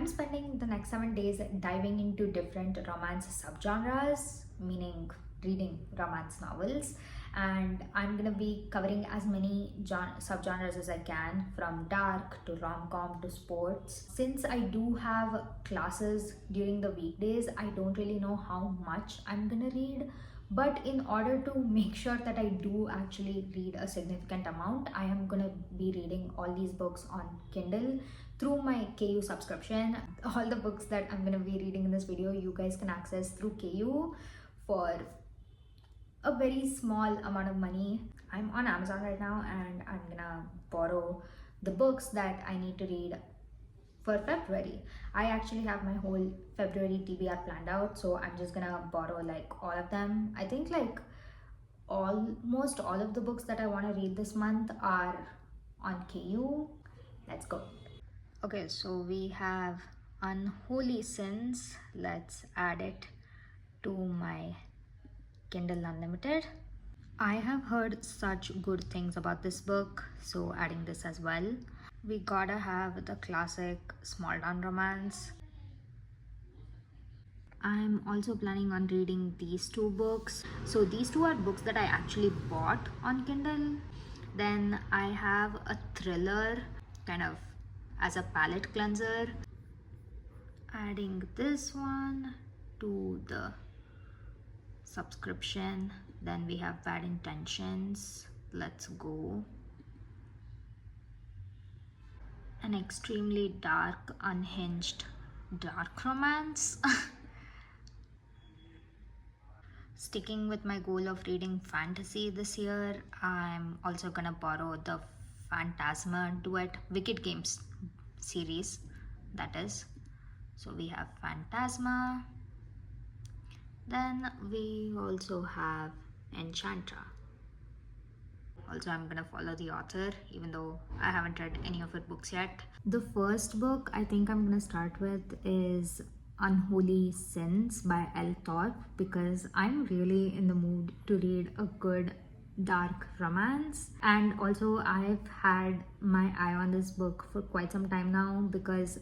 I'm spending the next 7 days diving into different romance subgenres, meaning reading romance novels, and I'm gonna be covering as many subgenres as I can, from dark to rom-com to sports. Since I do have classes during the weekdays, I don't really know how much I'm gonna read, but in order to make sure that I do actually read a significant amount, I am gonna be reading all these books on Kindle through my KU subscription. All the books that I'm gonna be reading in this video, you guys can access through KU for a very small amount of money. I'm on Amazon right now and I'm gonna borrow the books that I need to read for February. I actually have my whole February TBR planned out, so I'm just gonna borrow like all of them. I think like almost all of the books that I want to read this month are on KU. Let's go. Okay, so we have Unholy Sins. Let's add it to my Kindle Unlimited. I have heard such good things about this book, so adding this as well. We gotta have the classic small town romance. I'm also planning on reading these two books. So these two are books that I actually bought on Kindle. Then I have a thriller kind of as a palette cleanser. Adding this one to the subscription. Then we have Bad Intentions. Let's go. An extremely dark, unhinged dark romance. Sticking with my goal of reading fantasy this year, I'm also gonna borrow the Phantasma Duet Wicked Games series, that is. So we have Phantasma. Then we also have Enchantra. Also, I'm gonna follow the author, even though I haven't read any of her books yet. The first book I think I'm gonna start with is Unholy Sins by L. Thorpe, because I'm really in the mood to read a good dark romance. And also I've had my eye on this book for quite some time now, because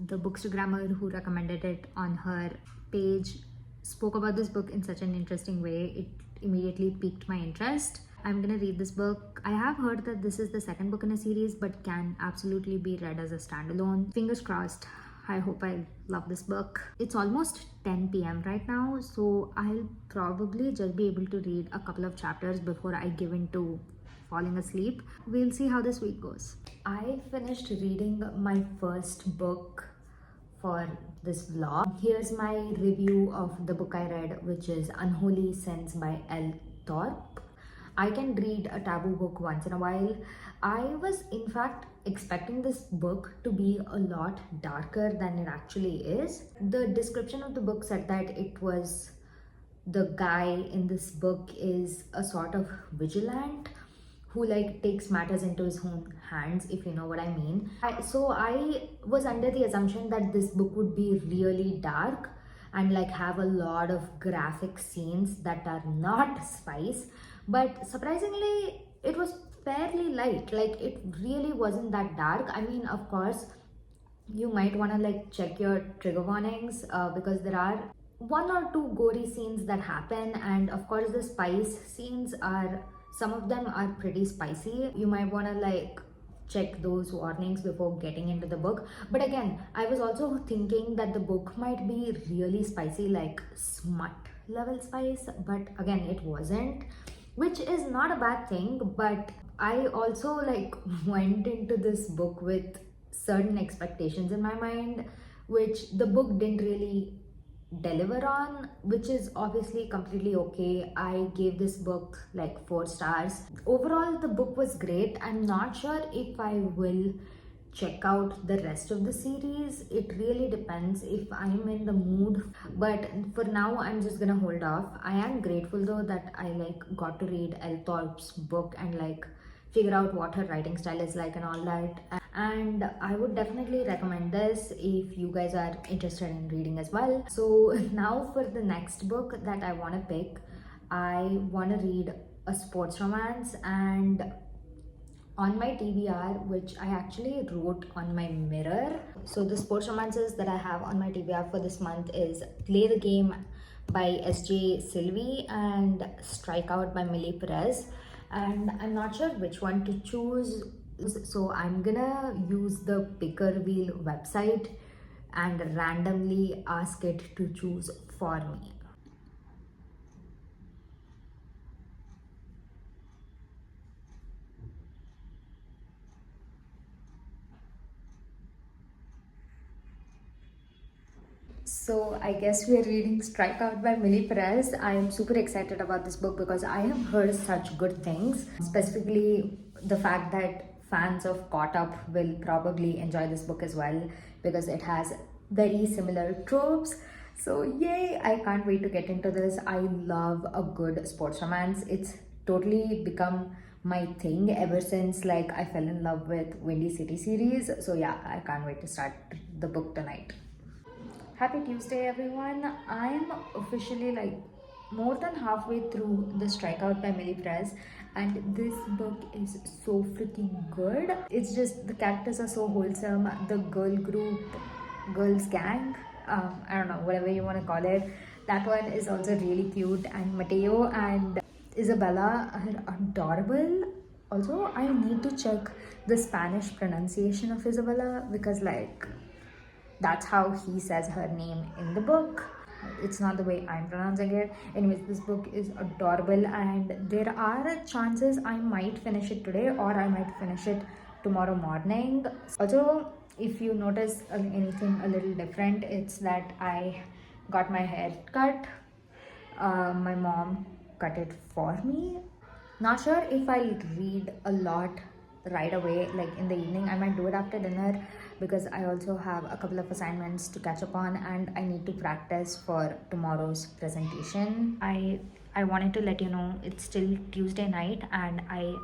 the bookstagrammer who recommended it on her page spoke about this book in such an interesting way. It immediately piqued my interest. I'm gonna read this book. I have heard that this is the second book in a series, but can absolutely be read as a standalone. Fingers crossed. I hope I love this book. It's almost 10 p.m. right now, so I'll probably just be able to read a couple of chapters before I give in to falling asleep. We'll see how this week goes. I finished reading my first book for this vlog. Here's my review of the book I read, which is Unholy Sins by L. Thorpe. I can read a taboo book once in a while. I was in fact expecting this book to be a lot darker than it actually is. The description of the book said that it was, the guy in this book is a sort of vigilant who like takes matters into his own hands, if you know what I mean. So I was under the assumption that this book would be really dark and like have a lot of graphic scenes that are not spice, but surprisingly it was fairly light. Like it really wasn't that dark. I mean, of course you might want to like check your trigger warnings, because there are one or two gory scenes that happen, and of course the spice scenes are, some of them are pretty spicy. You might want to like check those warnings before getting into the book. But again, I was also thinking that the book might be really spicy, like smut level spice, but again it wasn't, which is not a bad thing. But I also like went into this book with certain expectations in my mind, which the book didn't really deliver on, which is obviously completely okay. I gave this book like 4 stars. Overall, the book was great. I'm not sure if I will check out the rest of the series. It really depends if I'm in the mood, but for now I'm just gonna hold off. I am grateful though that I like got to read L. Thorpe's book and like figure out what her writing style is like and all that. And I would definitely recommend this if you guys are interested in reading as well. So now for the next book that I want to pick, I want to read a sports romance, and on my TBR, which I actually wrote on my mirror. So the sports romances that I have on my TBR for this month is Play the Game by SJ Sylvie and Strike Out by Millie Perez. And I'm not sure which one to choose. So I'm gonna use the Picker Wheel website and randomly ask it to choose for me. So I guess we are reading Strikeout by Millie Perez. I am super excited about this book because I have heard such good things. Specifically, the fact that fans of Caught Up will probably enjoy this book as well because it has very similar tropes. So yay! I can't wait to get into this. I love a good sports romance. It's totally become my thing ever since like I fell in love with Windy City series. So yeah, I can't wait to start the book tonight. Happy Tuesday, everyone. I'm officially like more than halfway through the Strikeout by Millie Press, and this book is so freaking good. It's just the characters are so wholesome. The girl group, girls gang, I don't know, whatever you want to call it. That one is also really cute, and Mateo and Isabella are adorable. Also, I need to check the Spanish pronunciation of Isabella because, like, that's how he says her name in the book. It's not the way I'm pronouncing it. Anyways, this book is adorable, and there are chances I might finish it today or I might finish it tomorrow morning. Also, if you notice anything a little different, it's that I got my hair cut. My mom cut it for me. Not sure if I'll read a lot right away, like in the evening. I might do it after dinner because I also have a couple of assignments to catch up on and I need to practice for tomorrow's presentation. I wanted to let you know it's still Tuesday night and I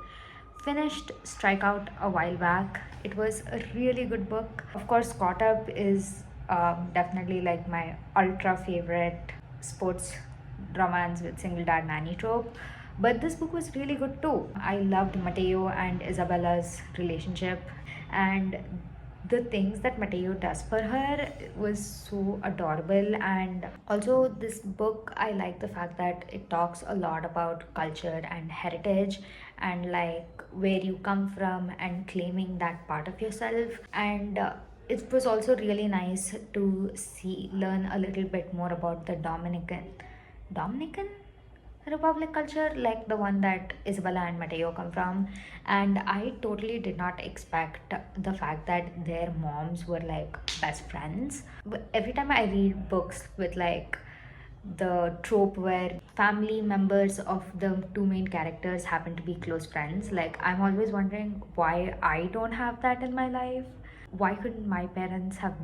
finished Strikeout a while back. It was a really good book. Of course, Caught Up is definitely like my ultra favorite sports romance with single dad nanny trope. But this book was really good too. I loved Mateo and Isabella's relationship, and the things that Mateo does for her was so adorable. And also, this book, I like the fact that it talks a lot about culture and heritage and like where you come from and claiming that part of yourself. And it was also really nice to learn a little bit more about the Dominican Republic culture, like the one that Isabella and Mateo come from. And I totally did not expect the fact that their moms were like best friends. But every time I read books with like the trope where family members of the two main characters happen to be close friends, like I'm always wondering why I don't have that in my life. Why couldn't my parents have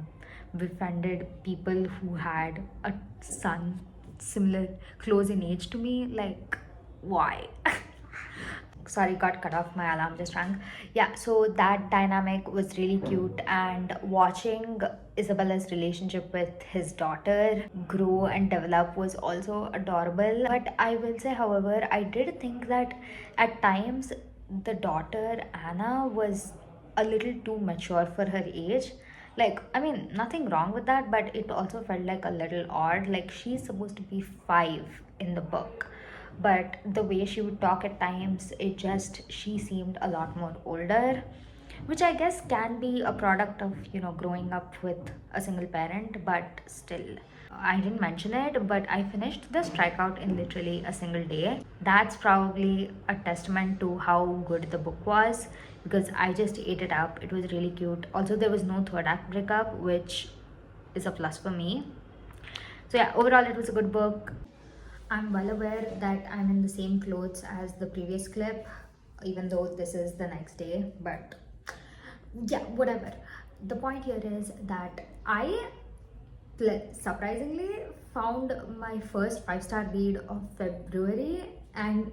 befriended people who had a son similar close in age to me? Like, why? Sorry, got cut off, my alarm just rang. Yeah, so that dynamic was really cute, and watching Isabella's relationship with his daughter grow and develop was also adorable. But I will say, however, I did think that at times the daughter Anna was a little too mature for her age. Like, I mean, nothing wrong with that, but it also felt like a little odd. Like, she's supposed to be 5 in the book, but the way she would talk at times, she seemed a lot more older, which I guess can be a product of, growing up with a single parent, but still. I didn't mention it, but I finished the Strikeout in literally a single day. That's probably a testament to how good the book was because I just ate it up. It was really cute. Also, there was no third act breakup, which is a plus for me. So, yeah, overall, it was a good book. I'm well aware that I'm in the same clothes as the previous clip, even though this is the next day, but yeah, whatever. The point here is that I surprisingly found my first 5-star read of February, and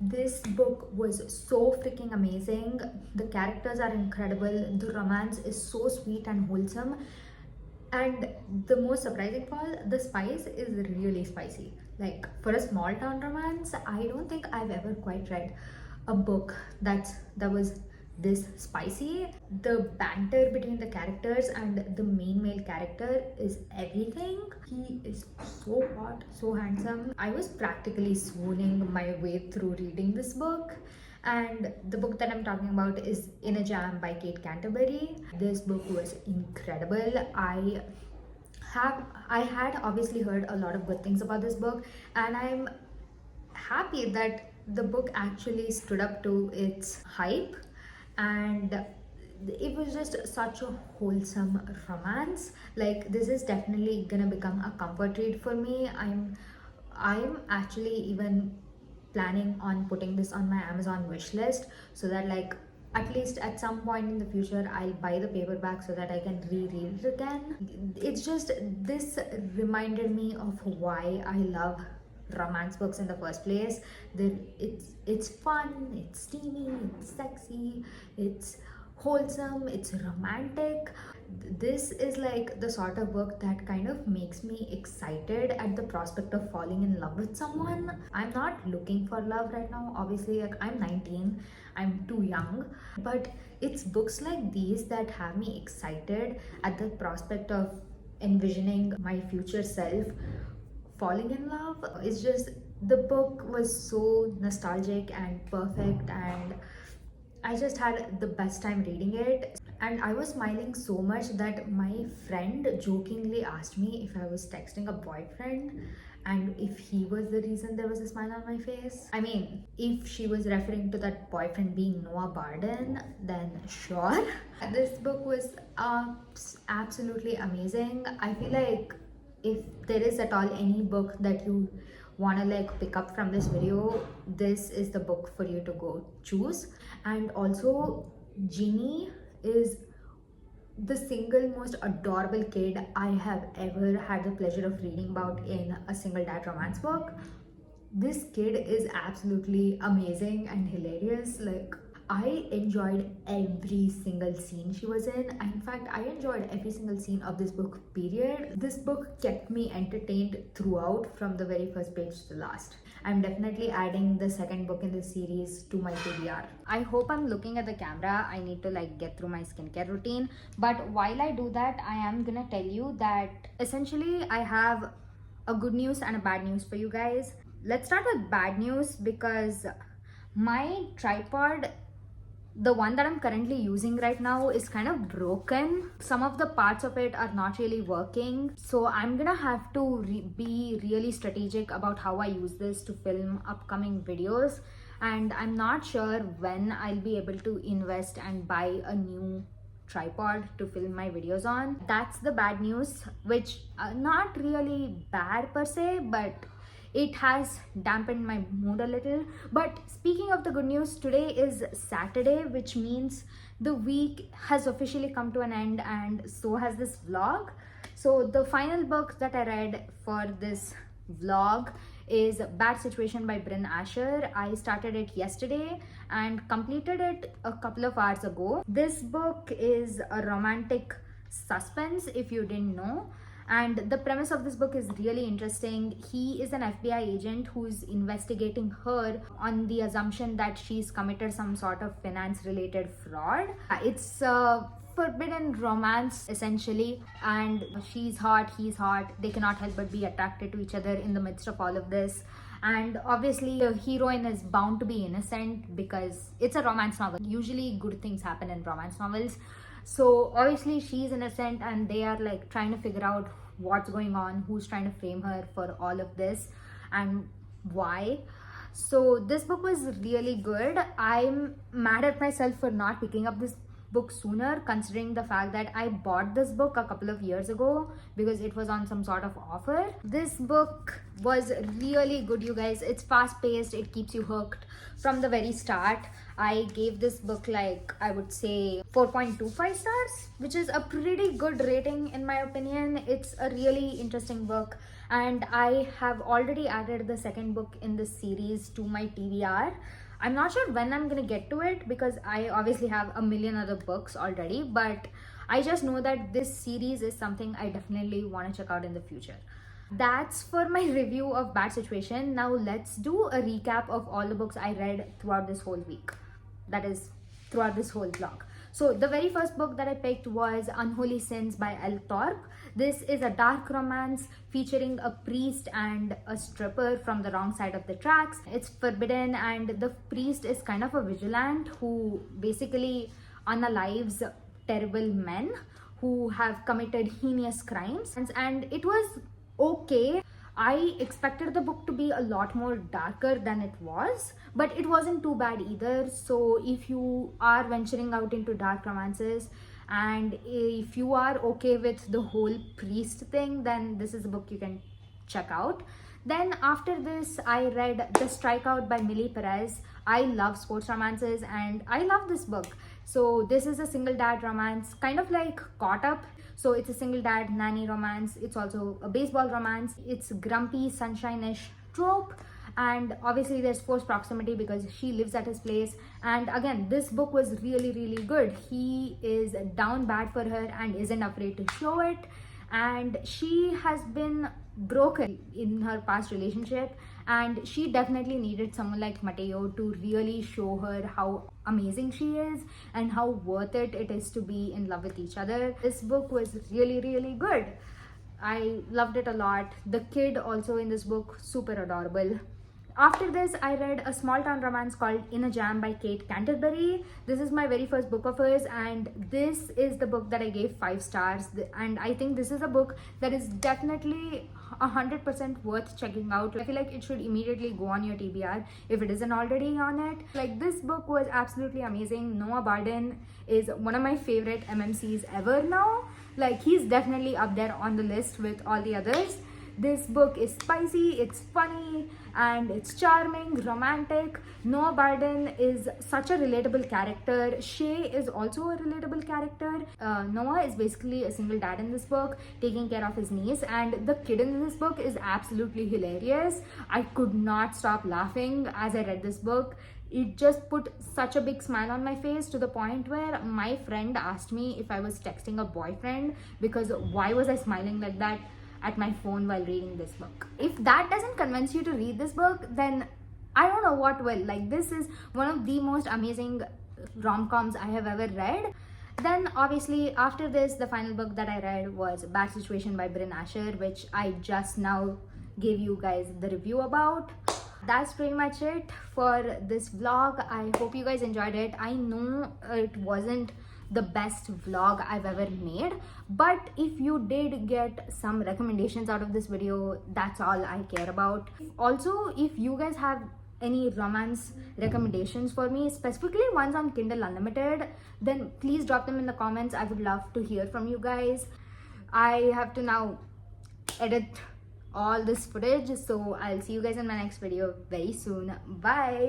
this book was so freaking amazing. The characters are incredible, the romance is so sweet and wholesome, and the most surprising part, the spice is really spicy. Like, for a small town romance, I don't think I've ever quite read a book that was this spicy. The banter between the characters and the main male character is everything. He is so hot, so handsome. I was practically swooning my way through reading this book. And the book that I'm talking about is In a Jam by Kate Canterbury. This book was incredible. I had obviously heard a lot of good things about this book, and I'm happy that the book actually stood up to its hype, and it was just such a wholesome romance. Like, this is definitely gonna become a comfort read for me. I'm actually even planning on putting this on my Amazon wish list, so that like at least at some point in the future I'll buy the paperback so that I can reread it again. It's just, this reminded me of why I love romance books in the first place. It's fun, it's steamy, it's sexy, it's wholesome, it's romantic. This is like the sort of book that kind of makes me excited at the prospect of falling in love with someone. I'm not looking for love right now, obviously. Like, I'm 19, I'm too young, but it's books like these that have me excited at the prospect of envisioning my future self falling in love. It's just, the book was so nostalgic and perfect, and I just had the best time reading it. And I was smiling so much that my friend jokingly asked me if I was texting a boyfriend and if he was the reason there was a smile on my face. I mean, if she was referring to that boyfriend being Noah Barden, then sure. This book was absolutely amazing. I feel like if there is at all any book that you want to like pick up from this video, this is the book for you to go choose. And also, Ginny is the single most adorable kid I have ever had the pleasure of reading about in a single dad romance book. This kid is absolutely amazing and hilarious. Like, I enjoyed every single scene she was in. In fact, I enjoyed every single scene of this book, period. This book kept me entertained throughout, from the very first page to the last. I'm definitely adding the second book in this series to my TBR. I hope I'm looking at the camera. I need to like get through my skincare routine. But while I do that, I am gonna tell you that essentially I have a good news and a bad news for you guys. Let's start with bad news, because my tripod, the one that I'm currently using right now, is kind of broken. Some of the parts of it are not really working, so I'm gonna have to be really strategic about how I use this to film upcoming videos, and I'm not sure when I'll be able to invest and buy a new tripod to film my videos on. That's the bad news, which not really bad per se, but it has dampened my mood a little. But speaking of the good news, today is Saturday, which means the week has officially come to an end, and so has this vlog. So the final book that I read for this vlog is Bad Situation by Bryn Asher. I started it yesterday and completed it a couple of hours ago. This book is a romantic suspense, if you didn't know. And the premise of this book is really interesting. He is an FBI agent who's investigating her on the assumption that she's committed some sort of finance related fraud. It's a forbidden romance essentially, and she's hot, he's hot. They cannot help but be attracted to each other in the midst of all of this. And obviously the heroine is bound to be innocent because it's a romance novel. Usually good things happen in romance novels. So obviously she's innocent, and they are like trying to figure out what's going on, who's trying to frame her for all of this, and why. So this book was really good. I'm mad at myself for not picking up this book sooner, considering the fact that I bought this book a couple of years ago because it was on some sort of offer. This book was really good, you guys. It's fast paced, it keeps you hooked from the very start. I gave this book like, I would say 4.25 stars, which is a pretty good rating in my opinion. It's a really interesting book, and I have already added the second book in this series to my TBR. I'm not sure when I'm gonna get to it because I obviously have a million other books already, but I just know that this series is something I definitely want to check out in the future. That's for my review of Bad Situation. Now let's do a recap of all the books I read throughout this whole week. That is throughout this whole vlog. So the very first book that I picked was Unholy Sins by L. Thorpe. This is a dark romance featuring a priest and a stripper from the wrong side of the tracks. It's forbidden, and the priest is kind of a vigilant who basically unalives terrible men who have committed heinous crimes. And it was okay. I expected the book to be a lot more darker than it was, but it wasn't too bad either. So if you are venturing out into dark romances and if you are okay with the whole priest thing, then this is a book you can check out. Then after this, I read The Strikeout by Millie Perez. I love sports romances and I love this book. So this is a single dad romance, kind of like Caught Up. So it's a single dad nanny romance. It's also a baseball romance. It's grumpy, sunshine-ish trope. And obviously there's forced proximity because she lives at his place. And again, this book was really, really good. He is down bad for her and isn't afraid to show it. And she has been broken in her past relationship, and she definitely needed someone like Mateo to really show her how amazing she is and how worth it is to be in love with each other. This book was really, really good. I loved it a lot. The kid also in this book, super adorable. After this, I read a small town romance called In a Jam by Kate Canterbury. This is my very first book of hers, and this is the book that I gave 5 stars. And I think this is a book that is definitely 100% worth checking out. I feel like it should immediately go on your TBR if it isn't already on it. Like, this book was absolutely amazing. Noah Barden is one of my favorite MMCs ever now. Like, he's definitely up there on the list with all the others. This book is spicy, it's funny, and it's charming, romantic. Noah Barden is such a relatable character. Shay is also a relatable character. Noah is basically a single dad in this book, taking care of his niece, and the kid in this book is absolutely hilarious. I could not stop laughing as I read this book. It just put such a big smile on my face, to the point where my friend asked me if I was texting a boyfriend, because why was I smiling like that at my phone while reading this book. If that doesn't convince you to read this book, then I don't know what will. Like, this is one of the most amazing rom-coms I have ever read. Then obviously after this, the final book that I read was Bad Situation by Bryn Asher, which I just now gave you guys the review about. That's pretty much it for this vlog. I hope you guys enjoyed it. I know it wasn't the best vlog I've ever made, but if you did get some recommendations out of this video, that's all I care about. Also, if you guys have any romance recommendations for me, specifically ones on Kindle Unlimited, then please drop them in the comments. I would love to hear from you guys. I have to now edit all this footage, so I'll see you guys in my next video very soon. Bye.